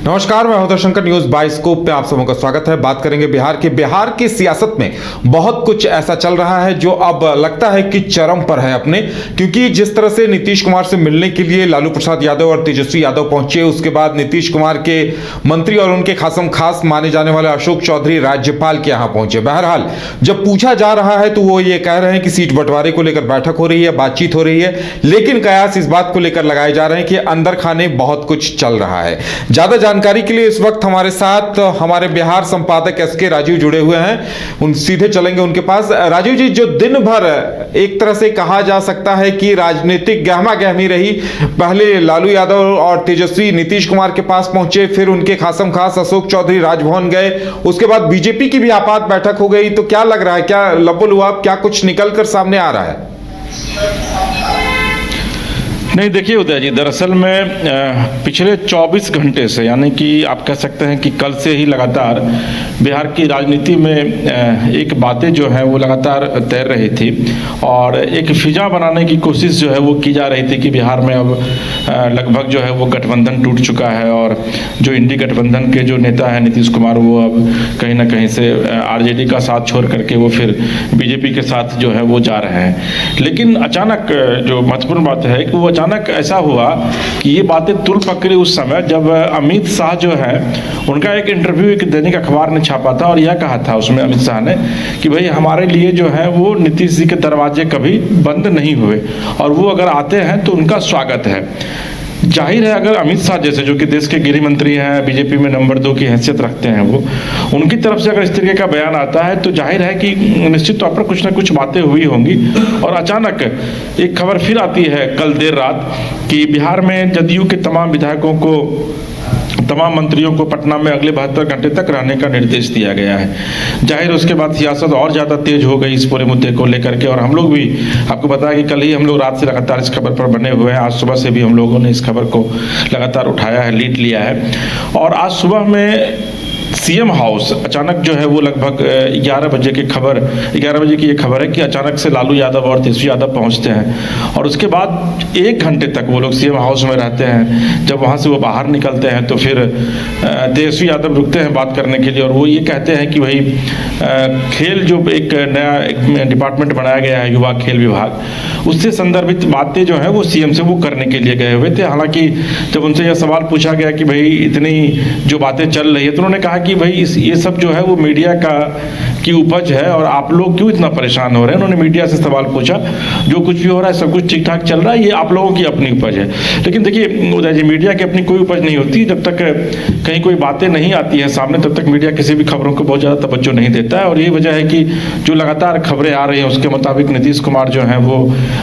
नमस्कार, मैं हूं शंकर। न्यूज बाइस्कोप पे आप सबों का स्वागत है। बात करेंगे बिहार की सियासत में बहुत कुछ ऐसा चल रहा है जो अब लगता है कि चरम पर है अपने, क्योंकि जिस तरह से नीतीश कुमार से मिलने के लिए लालू प्रसाद यादव और तेजस्वी यादव पहुंचे, उसके बाद नीतीश कुमार के मंत्री और उनके खासम खास माने जाने वाले अशोक चौधरी राज्यपाल के यहां पहुंचे। बहरहाल जब पूछा जा रहा है तो वो ये कह रहे हैं कि सीट बंटवारे को लेकर बैठक हो रही है, बातचीत हो रही है, लेकिन कयास इस बात को लेकर लगाए जा रहे हैं कि अंदर खाने बहुत कुछ चल रहा है। ज्यादा जानकारी के लिए इस वक्त हमारे साथ हमारे बिहार संपादक एसके राजीव जुड़े हुए हैं, उन सीधे चलेंगे उनके पास। राजीव जी, जो दिन भर एक तरह से कहा जा सकता है कि राजनीतिक गहमा गहमी रही, पहले लालू यादव और तेजस्वी नीतीश कुमार के पास पहुंचे, फिर उनके खासम खास अशोक चौधरी राजभवन गए, उसके बाद बीजेपी की भी आपात बैठक हो गई, तो क्या लग रहा है, क्या लबोलुआब, क्या कुछ निकलकर सामने आ रहा है? नहीं, देखिए उदय जी, दरअसल में पिछले 24 घंटे से, यानी कि आप कह सकते हैं कि कल से ही लगातार बिहार की राजनीति में एक बातें जो है वो लगातार तैर रही थी और एक फिजा बनाने की कोशिश जो है वो की जा रही थी कि बिहार में अब लगभग जो है वो गठबंधन टूट चुका है और जो इंडी गठबंधन के जो नेता हैं नीतीश कुमार, वो अब कहीं ना कहीं से आरजेडी का साथ छोड़ करके वो फिर बीजेपी के साथ जो है वो जा रहे हैं। लेकिन अचानक जो महत्वपूर्ण बात है कि वो अचानक ऐसा हुआ कि ये बातें तुल पकड़ी उस समय जब अमित शाह जो है उनका एक इंटरव्यू एक दैनिक अखबार ने छापा था और यह कहा था उसमें अमित शाह ने कि भाई हमारे लिए जो है वो नीतीश जी के दरवाजे कभी बंद नहीं हुए और वो अगर आते हैं तो उनका स्वागत है। जाहिर है अगर अमित शाह जैसे जो कि देश के गृह मंत्री हैं, बीजेपी में नंबर 2 की हैसियत रखते हैं, वो उनकी तरफ से अगर इस तरीके का बयान आता है तो जाहिर है कि निश्चित तौर पर कुछ ना कुछ बातें हुई होंगी। और अचानक एक खबर फिर आती है कल देर रात कि बिहार में जदयू के तमाम विधायकों को, तमाम मंत्रियों को पटना में अगले 72 घंटे तक रहने का निर्देश दिया गया है। जाहिर उसके बाद सियासत और ज़्यादा तेज हो गई इस पूरे मुद्दे को लेकर के, और हम लोग भी आपको बताया कि कल ही हम लोग रात से लगातार इस खबर पर बने हुए हैं। आज सुबह से भी हम लोगों ने इस खबर को लगातार उठाया है, लीड लिया है। और आज सुबह में सीएम हाउस अचानक जो है वो लगभग 11 बजे की ये खबर है कि अचानक से लालू यादव और तेजस्वी यादव पहुंचते हैं और उसके बाद 1 घंटे तक वो लोग सीएम हाउस में रहते हैं। जब वहां से वो बाहर निकलते हैं तो फिर तेजस्वी यादव रुकते हैं बात करने के लिए और वो ये कहते हैं कि भाई खेल जो एक नया डिपार्टमेंट बनाया गया है, युवा खेल विभाग, उससे संदर्भित बातें जो है वो सीएम से वो करने के लिए गए हुए थे। हालांकि जब उनसे यह सवाल पूछा गया कि भाई इतनी जो बातें चल रही है तो उन्होंने कहा कि भाई ये सब जो है वो मीडिया की उपज है और आप लोग क्यों इतना परेशान हो रहे हैं। उन्होंने मीडिया से सवाल पूछा, जो कुछ भी हो रहा है सब कुछ ठीक ठाक चल रहा है, ये आप लोगों की अपनी उपज है। लेकिन देखिए उदय जी, मीडिया की अपनी कोई उपज नहीं होती। जब तक कहीं कोई बातें नहीं आती है सामने तब तक मीडिया किसी भी खबरों को बहुत ज़्यादा तवज्जो नहीं देता है। और यही वजह है कि जो लगातार खबरें आ रही हैं उसके मुताबिक नीतीश कुमार जो है वो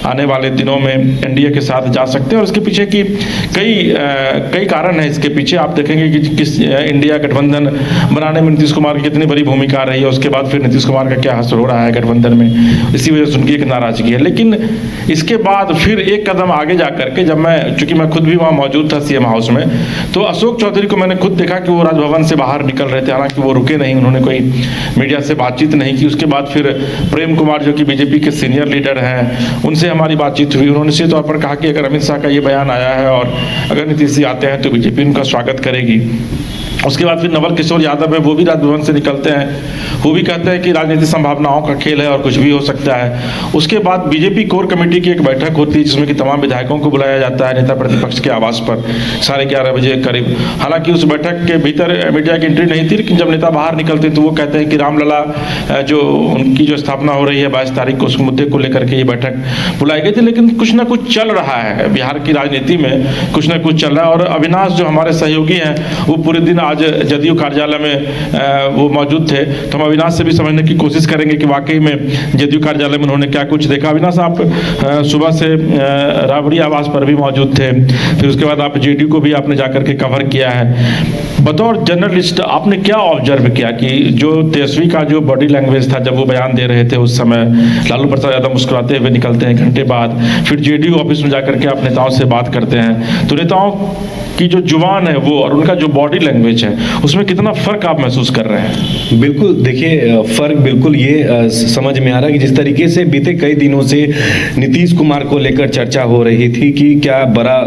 आने वाले दिनों में एनडीए के साथ जा सकते हैं। और इसके पीछे की कई कारण है। इसके पीछे आप देखेंगे कि किस इंडिया गठबंधन बनाने में नीतीश कुमार की कितनी बड़ी भूमिका रही है, उसके बाद फिर नीतीश कुमार का क्या हासिल हो रहा है गठबंधन में, इसी वजह से उनकी एक नाराजगी है। लेकिन इसके बाद फिर एक कदम आगे जा करके, जब चूंकि मैं खुद भी वहाँ मौजूद था सीएम हाउस में, तो अशोक चौधरी को मैंने खुद देखा कि वो राजभवन से बाहर निकल रहे थे। हालांकि वो रुके नहीं, उन्होंने कोई मीडिया से बातचीत नहीं की। उसके बाद फिर प्रेम कुमार जो कि बीजेपी के सीनियर लीडर हैं, उनसे हमारी बातचीत हुई। उन्होंने निश्चित तौर पर कहा कि अगर अमित शाह का ये बयान आया है और अगर नीतीश जी आते हैं तो बीजेपी उनका स्वागत करेगी। उसके बाद फिर नवल किशोर यादव है, वो भी राजभवन से निकलते हैं, वो भी कहते हैं कि राजनीतिक संभावनाओं का खेल है और कुछ भी हो सकता है। उसके बाद बीजेपी कोर कमेटी की एक बैठक होती है जिसमें कि तमाम विधायकों को बुलाया जाता है नेता प्रतिपक्ष के आवास पर 11:30 बजे करीब। हालांकि उस बैठक के भीतर मीडिया की एंट्री नहीं थी, लेकिन जब नेता बाहर निकलते तो वो कहते हैं कि रामलला जो उनकी जो स्थापना हो रही है 22 तारीख को, उस मुद्दे को लेकर के ये बैठक बुलाई गई थी। लेकिन कुछ ना कुछ चल रहा है बिहार की राजनीति में, कुछ ना कुछ चल रहा है। और अविनाश जो हमारे सहयोगी हैं वो पूरे दिन आज जदयू कार्यालय में वो मौजूद थे, तो हम अविनाश से भी समझने की कोशिश करेंगे कि वाकई में जदयू कार्यालय में उन्होंने क्या कुछ देखा। अविनाश, आप सुबह से राबड़ी आवास पर भी मौजूद थे, फिर उसके बाद आप जेडीयू को भी आपने जाकर के कवर किया है। बतौर जर्नलिस्ट आपने क्या ऑब्जर्व किया कि जो तेजस्वी का जो बॉडी लैंग्वेज था जब वो बयान दे रहे थे उस समय, लालू प्रसाद यादव मुस्कुराते हुए निकलते हैं, घंटे बाद फिर जेडीयू ऑफिस में जाकर के आप नेताओं से बात करते हैं, तो नेताओं की जो जुबान है वो और उनका जो बॉडी लैंग्वेज है उसमें कितना फर्क आप महसूस कर रहे हैं? बिल्कुल, देखिए फर्क बिल्कुल ये समझ में आ रहा है कि जिस तरीके से बीते कई दिनों से नीतीश कुमार को लेकर चर्चा हो रही थी कि क्या बड़ा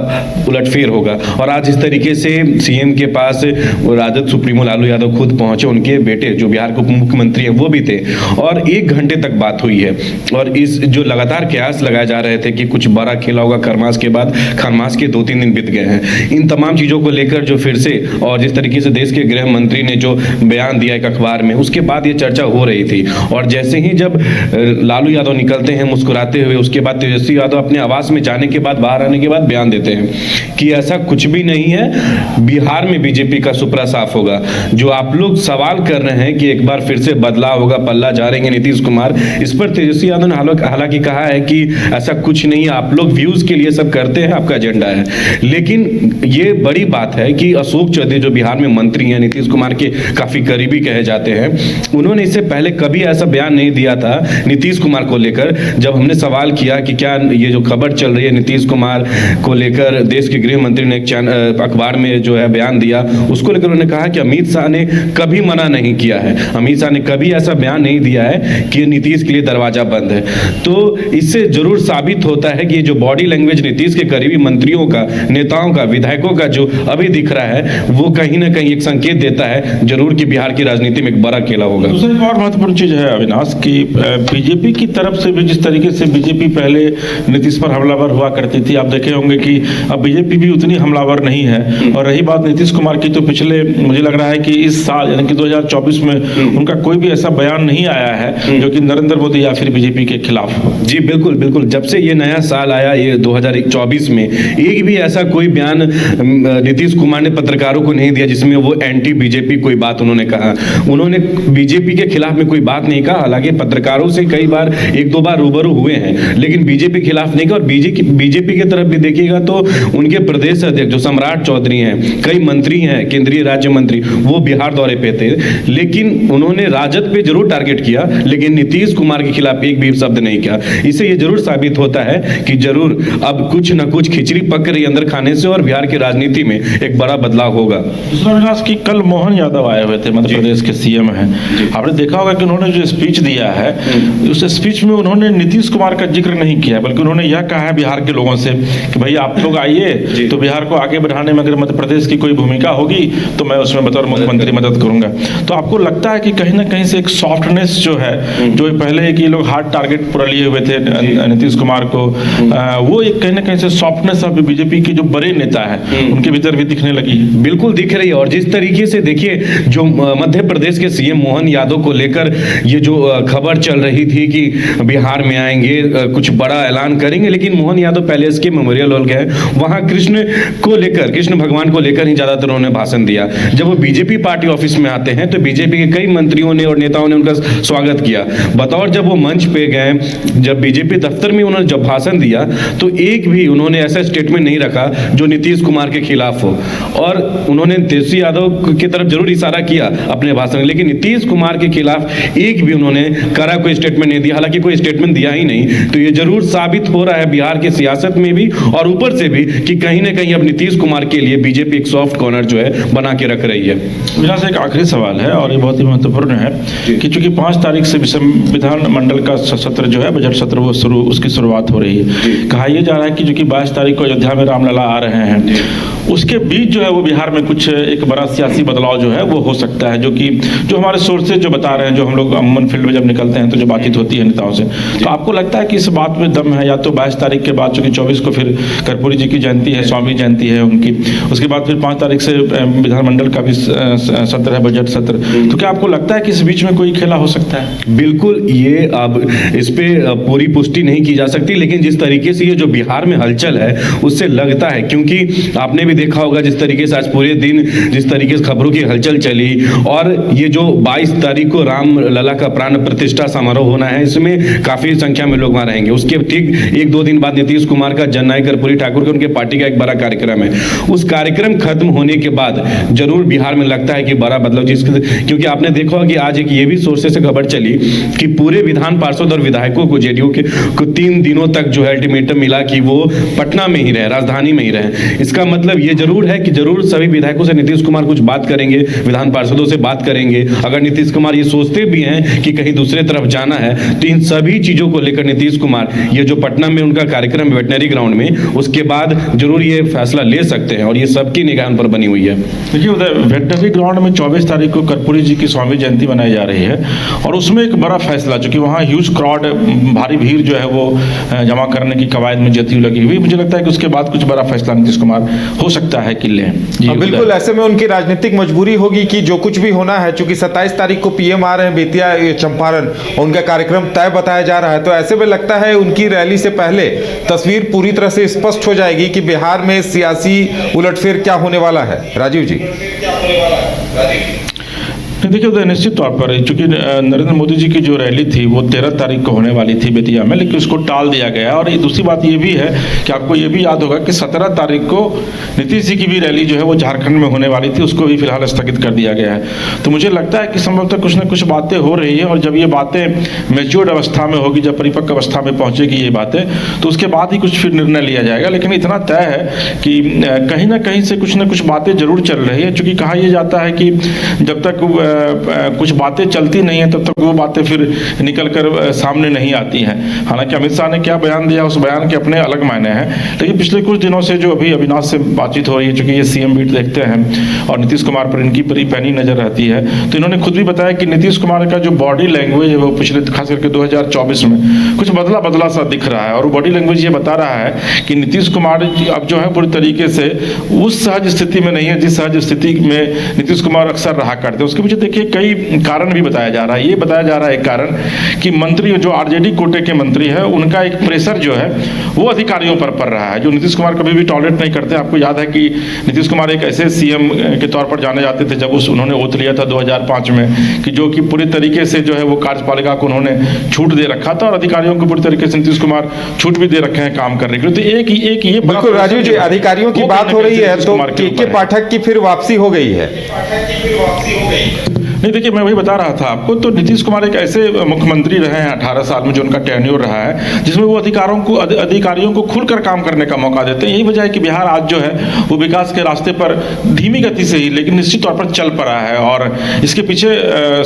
उलटफेर होगा, और आज इस तरीके से सीएम के पास वो राजद सुप्रीमो लालू यादव खुद पहुंचे, उनके बेटे जो बिहार के उप मुख्यमंत्री हैं वो भी थे, और 1 घंटे तक बात हुई है। और इस जो लगातार कयास लगाए जा रहे थे कि कुछ बड़ा खेला होगा खरमास के बाद, खरमास के 2-3 दिन बीत गए हैं। इन तमाम चीज़ों को लेकर जो फिर से, और जिस तरीके से देश के गृह मंत्री ने जो बयान दिया एक अखबार में, उसके बाद ये चर्चा हो रही थी। और जैसे ही जब लालू यादव निकलते हैं मुस्कुराते हुए, उसके बाद तेजस्वी यादव अपने आवास में जाने के बाद, बाहर आने के बाद बयान देते हैं कि ऐसा कुछ भी नहीं है, बिहार में बीजेपी का सुपड़ा साफ होगा। जो आप लोग सवाल कर रहे हैं कि एक बार फिर से बदलाव होगा, पल्ला झाड़ेंगे नीतीश कुमार, इस पर तेजस्वी यादव ने हालांकि कहा है कि ऐसा कुछ नहीं, आप लोग व्यूज के लिए सब करते हैं, आपका एजेंडा है। लेकिन ये बड़ी बात है कि अशोक चौधरी जो बिहार में मंत्री हैं, नीतीश कुमार के काफी करीबी कहे जाते हैं, उन्होंने इससे पहले कभी ऐसा बयान नहीं दिया था नीतीश कुमार को लेकर। जब हमने सवाल किया कि क्या ये जो खबर चल रही है नीतीश कुमार को लेकर, देश के गृह मंत्री ने एक अखबार में जो है बयान दिया, उसको लेकर उन्होंने कहा कि अमित शाह ने कभी मना नहीं किया है, अमित शाह ने कभी ऐसा बयान नहीं दिया है कि नीतीश के लिए दरवाजा बंद है। तो इससे जरूर साबित होता है कि ये जो बॉडी लैंग्वेज नीतीश के करीबी मंत्रियों का, नेताओं का, विधायकों का जो अभी दिख रहा है, वो कहीं ना कहीं एक संकेत देता है जरूर कि बिहार की राजनीति में एक बड़ा खेला होगा। दूसरी एक और महत्वपूर्ण चीज है अविनाश की बीजेपी की तरफ से भी जिस तरीके से बीजेपी पहले नीतीश पर हमलावर हुआ करती थी, आप देखे होंगे कि अब बीजेपी भी उतनी हमलावर नहीं है। और रही बात नीतीश कुमार की, तो पिछले मुझे लग रहा है कि इस साल यानी कि 2024 में उनका कोई भी ऐसा बयान नहीं आया है जो कि नरेंद्र मोदी या फिर बीजेपी के खिलाफ हो। जी बिल्कुल बिल्कुल, जब से ये नया साल आया, ये 2024 में, एक भी ऐसा कोई बयान नीतीश कुमार ने पत्रकारों को नहीं दिया जिसमें वो एंटी बीजेपी कोई बात उन्होंने कहा। उन्होंने बीजेपी के खिलाफ में कोई बात नहीं कहा, हालांकि पत्रकारों से कई बार 1-2 बार रूबरू हुए हैं, लेकिन बीजेपी के खिलाफ नहीं कहा। और बीजेपी की तरफ भी देखिएगा तो उनके प्रदेश अध्यक्ष जो सम्राट चौधरी हैं, कई मंत्री हैं, केंद्रीय राज्य मंत्री, वो बिहार दौरे पे थे, लेकिन उन्होंने राजद पे जरूर टारगेट किया, लेकिन नीतीश कुमार के खिलाफ एक भी शब्द नहीं किया। इससे ये जरूर साबित होता है कि जरूर अब कुछ न कुछ खिचड़ी पक रही अंदर खाने से, और बिहार की राजनीति में एक बड़ा बदलाव होगा। दूसरा विनाश की कल मोहन यादव आए हुए थे, मध्य प्रदेश के सीएम हैं। आपने देखा होगा कि उन्होंने जो स्पीच दिया है, उस स्पीच में उन्होंने नीतीश कुमार का जिक्र नहीं किया, बल्कि उन्होंने यह कहा है बिहार के लोगों से कि भाई आप लोग आइए, तो बिहार को आगे बढ़ाने में अगर मध्य प्रदेश की कोई भूमिका होगी तो मैं उसमें बतौर मुख्यमंत्री मदद करूंगा। तो आपको लगता है कि कहीं ना कहीं से एक सॉफ्टनेस जो है, जो पहले कि ये लोग हार्ड टारगेट पूरा लिए हुए थे नीतीश कुमार को, वो एक कहीं ना कहीं से सॉफ्टनेस अब बीजेपी के जो बड़े नेता है उनके भीतर भी दिखने लगी। बिल्कुल दिख रही है। और जिस तरीके से देखिए, जो मध्य प्रदेश के सीएम मोहन यादव को लेकर ये जो खबर चल रही थी कि बिहार में आएंगे, कुछ बड़ा ऐलान करेंगे, लेकिन मोहन यादव पैलेस के मेमोरियल हॉल गए, वहां कृष्ण भगवान को लेकर ही ज्यादातर उन्होंने भाषण दिया। जब वो बीजेपी पार्टी ऑफिस में आते हैं तो बीजेपी के कई मंत्रियों ने और नेताओं ने उनका स्वागत किया। बतौर जब वो मंच पे गए, जब बीजेपी दफ्तर में उन्होंने जब भाषण दिया, तो एक भी उन्होंने ऐसा स्टेटमेंट नहीं रखा जो नीतीश कुमार के खिलाफ हो। और उन्होंने तेजस्वी यादव की तरफ जरूर इशारा किया अपने भाषण में, लेकिन नीतीश कुमार के खिलाफ एक भी उन्होंने कड़ा कोई स्टेटमेंट नहीं दिया, हालांकि कोई स्टेटमेंट दिया ही नहीं। तो ये जरूर साबित हो रहा है बिहार की सियासत में भी और ऊपर से भी कि कहीं ना कहीं अब नीतीश कुमार के लिए बीजेपी एक सॉफ्ट कॉर्नर जो है बना के रख रही है। मेरा से एक आखिरी सवाल है और ये बहुत ही महत्वपूर्ण है कि चूंकि 5 तारीख से विधान मंडल का सत्र जो है, बजट सत्र, वो उसकी शुरुआत हो रही है। कहा यह जा रहा है कि जो कि 22 तारीख को अयोध्या में रामलला आ रहे हैं, उसके बीच जो है वो बिहार में कुछ एक बड़ा सियासी बदलाव जो है वो हो सकता है, जो हमारे सोर्सेज जो बता रहे हैं, जो हम लोग अमूमन फील्ड में जब निकलते हैं तो जो बातचीत होती है नेताओं से, तो आपको लगता है कि इस बात में दम है? या तो 22 तारीख के बाद, चूंकि 24 को फिर कर्पूरी जी की जयंती है, स्वामी जयंती है उनकी, उसके बाद फिर 5 तारीख से विधानमंडल का भी सत्र है, बजट सत्र, तो क्या आपको लगता है कि इस बीच में कोई खेला हो सकता है? बिल्कुल, ये अब इस पे पूरी पुष्टि नहीं की जा सकती, लेकिन जिस तरीके से ये जो बिहार में हलचल है उससे लगता है, क्योंकि आपने भी देखा होगा जिस तरीके से आज पूरे दिन जिस तरीके से खबरों की हलचल चली, और ये जो 22 तारीख को राम लला का प्राण प्रतिष्ठा समारोह होना है, इसमें काफी संख्या में लोग वहां रहेंगे। उसके ठीक 1-2 दिन बाद नीतीश कुमार का जननायक कर्पूरी ठाकुर के उनके पार्टी का एक बड़ा कार्यक्रम है। उस कार्यक्रम खत्म होने के बाद जरूर बिहार में लगता है कि बड़ा बदलाव, क्योंकि आपने देखा होगा कि आज एक ये भी सोर्सेज से खबर चली कि पूरे विधान पार्षद और विधायकों को जेडीयू के 3 दिनों तक जो है अल्टीमेटम मिला कि वो पटना में ही रहे, राजधानी में ही रहे। इसका मतलब ये जरूर है कि जरूर सभी विधायकों से नीतीश कुमार कुछ बात करेंगे, विधान पार्षदों से बात करेंगे। अगर नीतीश कुमार ये सोचते भी हैं कि कहीं दूसरे तरफ जाना है, तो इन सभी चीजों को लेकर नीतीश कुमार ये जो पटना में उनका कार्यक्रम है वेटनरी ग्राउंड में, उसके बाद जरूर ये फैसला ले सकते हैं और ये सबकी निगाह पर बनी हुई है। देखिए उधर वेटनरी ग्राउंड में 24 तारीख को कर्पूरी जी की स्वामी जयंती मनाई जा रही है और उसमें एक बड़ा फैसला, चूंकि वहाँ ह्यूज क्राउड, भारी भीड़ जो है वो जमा करने की कवायद में जदयू लगी हुई, मुझे लगता है कि उसके बाद कुछ बड़ा फैसला नीतीश कुमार हो सकता है कि लें। बिल्कुल, ऐसे में उनकी राजनीतिक मजबूरी होगी कि जो कुछ भी होना है, चूंकि 27 तारीख को पीएम आ रहे हैं बेतिया चंपारण, उनका कार्यक्रम तय बताया जा रहा है, तो ऐसे में लगता है उनकी रैली से पहले तस्वीर पूरी तरह से स्पष्ट हो जाएगी कि बिहार में सियासी उलटफेर क्या होने वाला है। राजीव जी, देखिए उधर निश्चित तौर पर चूंकि नरेंद्र मोदी जी की जो रैली थी वो 13 तारीख को होने वाली थी बेतिया में, लेकिन उसको टाल दिया गया। और ये दूसरी बात ये भी है कि आपको ये भी याद होगा कि 17 तारीख को नीतीश जी की भी रैली जो है वो झारखंड में होने वाली थी, उसको भी फिलहाल स्थगित कर दिया गया है। तो मुझे लगता है कि संभवतः कुछ न कुछ बातें हो रही है और जब ये बातें मैच्योर्ड अवस्था में होगी, जब परिपक्व अवस्था में पहुंचेगी ये बातें, तो उसके बाद ही कुछ फिर निर्णय लिया जाएगा। लेकिन इतना तय है कि कहीं ना कहीं से कुछ न कुछ बातें जरूर चल रही है, चूँकि कहा यह जाता है कि जब तक कुछ बातें चलती नहीं है तब तक वो बातें फिर निकल कर सामने नहीं आती हैं। हालांकि अमित शाह ने क्या बयान दिया, उस बयान के अपने अलग मायने हैं, लेकिन पिछले कुछ दिनों से जो अभी अविनाश से बातचीत हो रही है, चूंकि ये सीएम बीट देखते हैं और नीतीश कुमार पर इनकी बड़ी पैनी नजर रहती है, तो इन्होंने खुद भी बताया कि नीतीश कुमार का जो बॉडी लैंग्वेज है वो पिछले खास करके 2024 में कुछ बदला बदला सा दिख रहा है। और बॉडी लैंग्वेज ये बता रहा है कि नीतीश कुमार अब जो है पूरी तरीके से उस सहज स्थिति में नहीं है जिस सहज स्थिति में नीतीश कुमार अक्सर रहा करते हैं। उसके पीछे देखिए कई कारण भी बताया जा रहा है। ये बताया जा रहा है एक कारण कि मंत्री जो आरजेडी कोटे के मंत्री है उनका एक प्रेशर जो है वो अधिकारियों पर पड़ रहा है, जो नीतीश कुमार कभी भी टॉलरेट नहीं करते। आपको याद है कि नीतीश कुमार एक ऐसे सीएम के तौर पर जाने जाते थे जब उन्होंने ओथ लिया था 2005 में, कि जो कि पूरी तरीके से जो है वो कार्यपालिका को उन्होंने छूट दे रखा था और अधिकारियों को पूरी तरीके से नीतीश कुमार छूट भी दे रखे हैं काम करने के लिए। तो एक ये बिल्कुल राजीव जी, अधिकारियों की बात हो रही है तो के पाठक की फिर वापसी हो गई है। नहीं देखिए, मैं वही बता रहा था आपको, तो नीतीश कुमार एक ऐसे मुख्यमंत्री रहे हैं 18 साल में जो उनका टेन्योर रहा है, जिसमें वो अधिकारियों को खुलकर काम करने का मौका देते हैं। यही वजह है कि बिहार आज जो है वो विकास के रास्ते पर धीमी गति से ही लेकिन निश्चित तौर पर चल पड़ा है। और इसके पीछे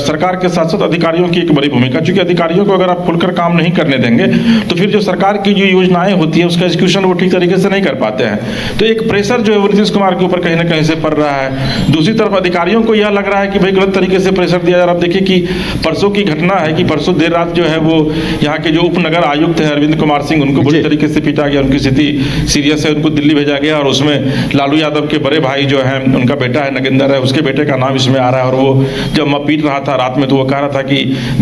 सरकार के साथ साथ अधिकारियों की एक बड़ी भूमिका, क्योंकि अधिकारियों को अगर आप खुलकर काम नहीं करने देंगे तो फिर जो सरकार की जो योजनाएं होती है उसका एग्जीक्यूशन वो ठीक तरीके से नहीं कर पाते हैं। तो एक प्रेशर जो है वो नीतीश कुमार के ऊपर कहीं ना कहीं से पड़ रहा है। दूसरी तरफ अधिकारियों को यह लग रहा है कि भाई गलत तरीके से प्रेशर दिया जा रहा है। आप देखिए कि परसों की घटना है कि परसों देर रात जो है वो यहाँ के जो उपनगर आयुक्त है अरविंद कुमार सिंह, उनको बुरी तरीके से पीटा गया, उनकी स्थिति सीरियस है, उनको दिल्ली भेजा गया। और उसमें लालू यादव के बड़े भाई जो है, उनका बेटा है नगेंद्र है, उसके बेटे का नाम इसमें आ रहा है। और वो जब मैं पीट रहा था रात में तो वो कह रहा था कि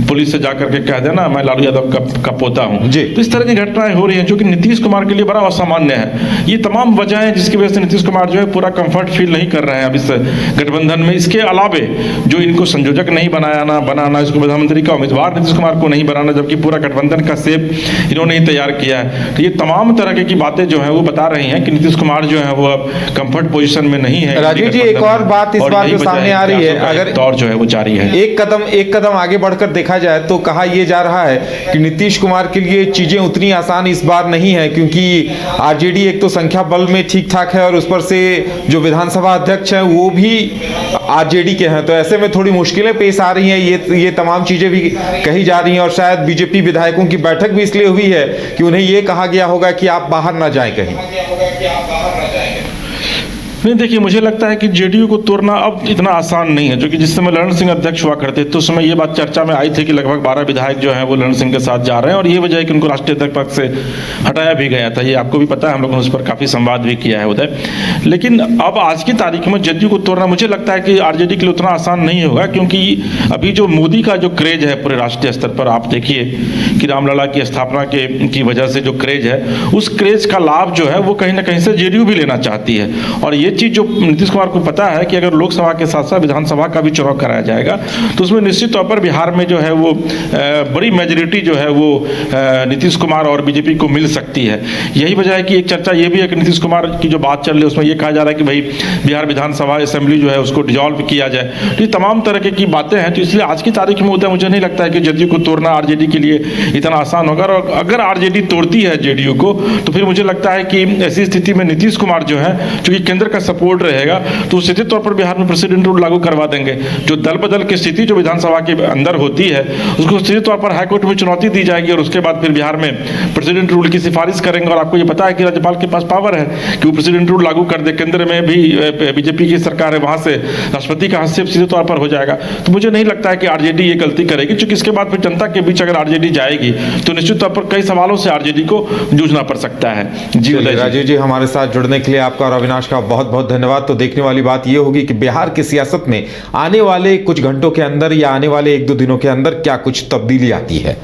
पुलिस से जाकर के कह देना मैं लालू यादव का पोता हूँ। तो इस तरह की घटनाएं हो रही हैं जो कि नीतीश कुमार के लिए बड़ा असामान्य है। ये तमाम वजह है जिसकी वजह से नीतीश कुमार जो है पूरा कंफर्ट फील नहीं कर रहे हैं अब इस गठबंधन में। इसके अलावे जो इनको संयोजक नहीं बनाना, इसको प्रधानमंत्री का उम्मीदवार नीतीश कुमार को नहीं बनाना, जबकि पूरा गठबंधन का सेप इन्होंने ही तैयार किया है। तो ये तमाम तरह की बातें जो है वो बता रही हैं कि नीतीश कुमार जो है वो अब कंफर्ट पोजीशन में नहीं है। राजीव जी, एक और बात इस बार जो सामने आ रही है, अगर दौर जो है वो जारी है, एक कदम आगे बढ़कर देखा जाए तो कहा यह जा रहा है कि नीतीश कुमार के लिए चीजें उतनी आसान इस बार नहीं है, क्योंकि आरजेडी एक तो संख्या बल में ठीक ठाक है और उस पर से जो विधानसभा अध्यक्ष है वो भी आरजेडी के हैं। तो ऐसे में थोड़ी मुश्किलें पेश आ रही हैं। ये तमाम चीजें भी कही जा रही हैं और शायद बीजेपी विधायकों की बैठक भी इसलिए हुई है कि उन्हें यह कहा गया होगा कि आप बाहर ना जाएं कहीं। नहीं देखिए, मुझे लगता है कि जेडीयू को तोड़ना अब इतना आसान नहीं है, क्योंकि जिस समय ललन सिंह अध्यक्ष हुआ करते थे उस समय ये बात चर्चा में आई थी कि लगभग 12 विधायक जो हैं वो ललन सिंह के साथ जा रहे हैं और ये वजह है कि उनको राष्ट्रीय अध्यक्ष पद से हटाया भी गया था। ये आपको भी पता है, हम लोगों ने उस पर काफ़ी संवाद भी किया है उधर। लेकिन अब आज की तारीख में जेडीयू को तोड़ना मुझे लगता है कि आरजेडी के लिए उतना आसान नहीं होगा, क्योंकि अभी जो मोदी का जो क्रेज है पूरे राष्ट्रीय स्तर पर, आप देखिए कि रामलला की स्थापना की वजह से जो क्रेज है, उस क्रेज का लाभ जो है वो कहीं ना कहीं से जेडीयू भी लेना चाहती है। और ये चीज़ जो नीतीश कुमार को पता है कि अगर लोकसभा के साथ साथ विधानसभा का भी चुनाव कराया जाएगा तो उसमें निश्चित तौर पर बिहार में जो है वो बड़ी मेजोरिटी जो है वो नीतीश कुमार और बीजेपी को मिल सकती है। यही वजह है कि एक चर्चा ये भी है कि नीतीश कुमार की जो बात चल रही है उसमें ये कहा जा रहा है कि भाई बिहार विधानसभा असेंबली जो है उसको डिजॉल्व किया जाए। तो ये तमाम तरह की बातें हैं। तो इसलिए आज की तारीख में होता है, मुझे नहीं लगता है कि जेडीयू को तोड़ना आरजेडी के लिए इतना आसान होगा। और अगर आरजेडी तोड़ती है जेडीयू को तो फिर मुझे लगता है कि ऐसी स्थिति में नीतीश कुमार जो है, चूंकि केंद्र का का सपोर्ट रहेगा तो सीधे तौर पर बिहार में प्रेसिडेंट रूल लागू करवा देंगे। जो दल बदल की स्थिति जो विधानसभा के अंदर होती है उसको सीधे तौर पर हाईकोर्ट में चुनौती दी जाएगी और उसके बाद फिर बिहार में प्रेसिडेंट रूल की सिफारिश करेंगे। और आपको ये पता है कि राज्यपाल के पास पावर है कि वो प्रेसिडेंट रूल लागू कर दे। केंद्र में भी बीजेपी की सरकार है, वहां से राष्ट्रपति का हस्तक्षेप सीधे तौर पर हो जाएगा। तो मुझे नहीं लगता है कि आरजेडी ये गलती करेगी, क्योंकि इसके बाद फिर जनता के बीच अगर आरजेडी जाएगी तो निश्चित तौर पर कई सवालों से आरजेडी को जूझना पड़ सकता है। जी उदय जी। राजीव जी, हमारे साथ जुड़ने के लिए आपका और अविनाश का बहुत बहुत धन्यवाद। तो देखने वाली बात यह होगी कि बिहार की सियासत में आने वाले कुछ घंटों के अंदर या आने वाले 1-2 दिनों के अंदर क्या कुछ तब्दीली आती है।